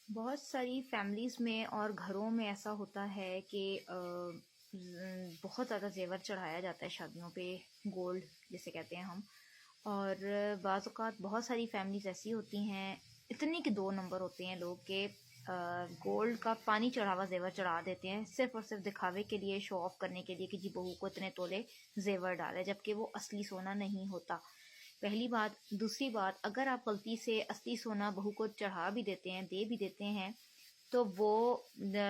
بہت ساری فیملیز میں اور گھروں میں ایسا ہوتا ہے کہ بہت زیادہ زیور چڑھایا جاتا ہے شادیوں پہ، گولڈ جسے کہتے ہیں ہم. اور بعض اوقات بہت ساری فیملیز ایسی ہوتی ہیں، اتنی کہ دو نمبر ہوتے ہیں لوگ کہ گولڈ کا پانی چڑھا ہوا زیور چڑھا دیتے ہیں صرف اور صرف دکھاوے کے لیے، شو آف کرنے کے لیے کہ جی بہو کو اتنے تولے زیور ڈالے، جبکہ وہ اصلی سونا نہیں ہوتا. پہلی بات. دوسری بات، اگر آپ غلطی سے اصلی سونا بہو کو چڑھا بھی دیتے ہیں، دے بھی دیتے ہیں، تو وہ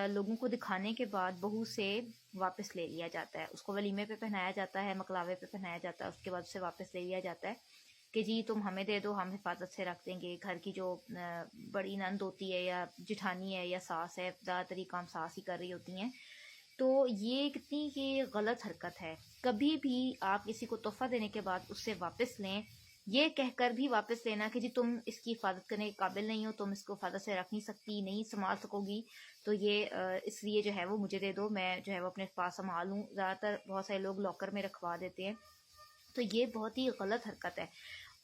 لوگوں کو دکھانے کے بعد بہو سے واپس لے لیا جاتا ہے. اس کو ولیمے پہ پہنایا جاتا ہے، مکلاوے پہ پہنایا جاتا ہے، اس کے بعد اسے واپس لے لیا جاتا ہے کہ جی تم ہمیں دے دو، ہم حفاظت سے رکھ دیں گے. گھر کی جو بڑی نند ہوتی ہے یا جٹھانی ہے یا ساس ہے، زیادہ تر یہ کام ساس ہی کر رہی ہوتی ہیں. تو یہ کتنی کہ غلط حرکت ہے. کبھی بھی آپ کسی کو تحفہ دینے کے بعد اس سے واپس لیں، یہ کہہ کر بھی واپس لینا کہ جی تم اس کی حفاظت کرنے کے قابل نہیں ہو، تم اس کو حفاظت سے رکھ نہیں سکتی، نہیں سنبھال سکو گی، تو یہ اس لیے جو ہے وہ مجھے دے دو، میں جو ہے وہ اپنے پاس سنبھال لوں. زیادہ تر بہت سارے لوگ لاکر میں رکھوا دیتے ہیں، تو یہ بہت ہی غلط حرکت ہے.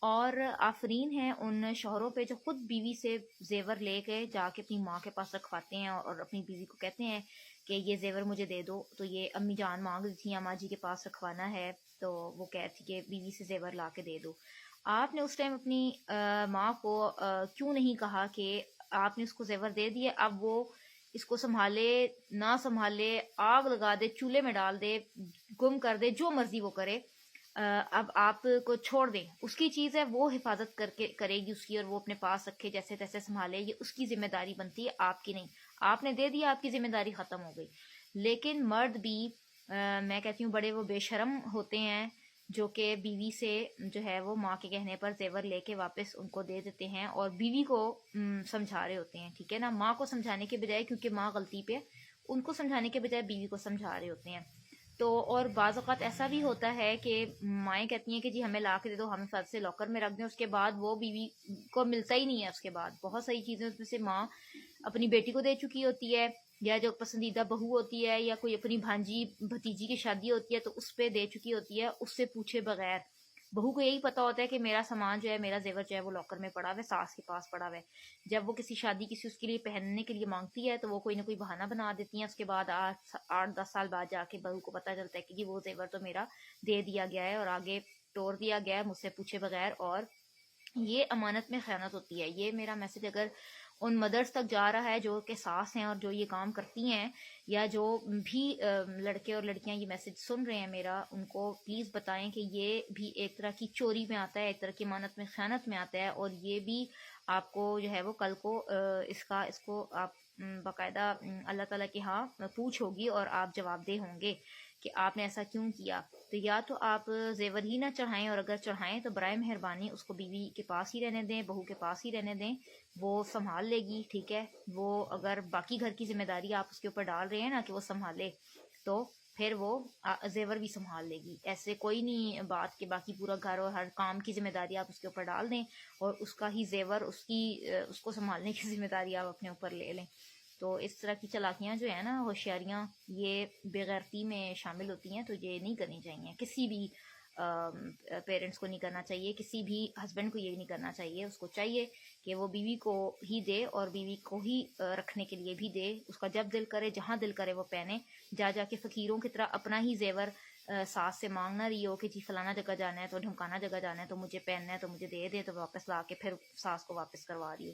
اور آفرین ہیں ان شوہروں پہ جو خود بیوی سے زیور لے کے جا کے اپنی ماں کے پاس رکھواتے ہیں اور اپنی بیوی کو کہتے ہیں کہ یہ زیور مجھے دے دو. تو یہ امی جان مانگ رہی تھی اماں جی کے پاس رکھوانا ہے، تو وہ کہتی کہ بیوی سے زیور لا کے دے دو. آپ نے اس ٹائم اپنی ماں کو کیوں نہیں کہا کہ آپ نے اس کو زیور دے دیے، اب وہ اس کو سنبھالے نہ سنبھالے، آگ لگا دے، چولہے میں ڈال دے، گم کر دے، جو مرضی وہ کرے، اب آپ کو چھوڑ دیں. اس کی چیز ہے، وہ حفاظت کر کے کرے گی اس کی، اور وہ اپنے پاس رکھے، جیسے تیسے سنبھالے، یہ اس کی ذمہ داری بنتی ہے، آپ کی نہیں. آپ نے دے دیا، آپ کی ذمہ داری ختم ہو گئی. لیکن مرد بھی میں کہتی ہوں بڑے وہ بے شرم ہوتے ہیں جو کہ بیوی سے جو ہے وہ ماں کے کہنے پر زیور لے کے واپس ان کو دے دیتے ہیں اور بیوی کو سمجھا رہے ہوتے ہیں. ٹھیک ہے نا، ماں کو سمجھانے کے بجائے، کیونکہ ماں غلطی پہ، ان کو سمجھانے کے بجائے بیوی کو سمجھا رہے ہوتے ہیں. تو اور بعض اوقات ایسا بھی ہوتا ہے کہ مائیں کہتی ہیں کہ جی ہمیں لا کے دے دو، ہم حفاظت سے لاکر میں رکھ دیں، اس کے بعد وہ بیوی کو ملتا ہی نہیں ہے. اس کے بعد بہت ساری چیزیں اس میں سے ماں اپنی بیٹی کو دے چکی ہوتی ہے، یا جو پسندیدہ بہو ہوتی ہے، یا کوئی اپنی بھانجی بھتیجی کی شادی ہوتی ہے تو اس پہ دے چکی ہوتی ہے، اس سے پوچھے بغیر. بہو کو یہی پتا ہوتا ہے کہ میرا سامان جو ہے، میرا زیور جو ہے وہ لاکر میں پڑا ہوا ہے، ساس کے پاس پڑا ہوا ہے. جب وہ کسی شادی کسی اس کے لیے پہننے کے لیے مانگتی ہے تو وہ کوئی نہ کوئی بہانہ بنا دیتی ہیں. اس کے بعد 8-10 سال بعد جا کے بہو کو پتہ چلتا ہے کہ وہ زیور تو میرا دے دیا گیا ہے اور آگے توڑ دیا گیا ہے مجھ سے پوچھے بغیر. اور یہ امانت میں خیانت ہوتی ہے. یہ میرا میسج اگر ان مدرس تک جا رہا ہے جو کہ ساس ہیں اور جو یہ کام کرتی ہیں، یا جو بھی لڑکے اور لڑکیاں یہ میسج سن رہے ہیں میرا، ان کو پلیز بتائیں کہ یہ بھی ایک طرح کی چوری میں آتا ہے، ایک طرح کی امانت میں خیانت میں آتا ہے. اور یہ بھی آپ کو جو ہے وہ کل کو اس کو آپ باقاعدہ اللہ تعالیٰ کے ہاں پوچھ ہوگی اور آپ جواب دہ ہوں گے کہ آپ نے ایسا کیوں کیا. تو یا تو آپ زیور ہی نہ چڑھائیں، اور اگر چڑھائیں تو برائے مہربانی اس کو بیوی کے پاس ہی رہنے دیں، بہو کے پاس ہی رہنے دیں، وہ سنبھال لے گی. ٹھیک ہے، وہ اگر باقی گھر کی ذمہ داری آپ اس کے اوپر ڈال رہے ہیں نا کہ وہ سنبھالے، تو پھر وہ زیور بھی سنبھال لے گی. ایسے کوئی نہیں بات کہ باقی پورا گھر اور ہر کام کی ذمہ داری آپ اس کے اوپر ڈال دیں اور اس کا ہی زیور، اس کو سنبھالنے کی ذمہ داری آپ اپنے اوپر لے لیں. تو اس طرح کی چالاکیاں جو ہیں نا، ہوشیاریاں، یہ بے غیرتی میں شامل ہوتی ہیں. تو یہ نہیں کرنی چاہیے، کسی بھی پیرنٹس کو نہیں کرنا چاہیے، کسی بھی ہسبینڈ کو یہ نہیں کرنا چاہیے. اس کو چاہیے کہ وہ بیوی کو ہی دے اور بیوی کو ہی رکھنے کے لیے بھی دے. اس کا جب دل کرے، جہاں دل کرے وہ پہنے. جا کے فقیروں کی طرح اپنا ہی زیور ساس سے مانگنا رہی ہو کہ جی فلانا جگہ جانا ہے تو ڈھمکانا جگہ جانا ہے تو مجھے پہننا ہے تو مجھے دے دے، تو واپس لا کے پھر ساس کو واپس کروا رہی ہو.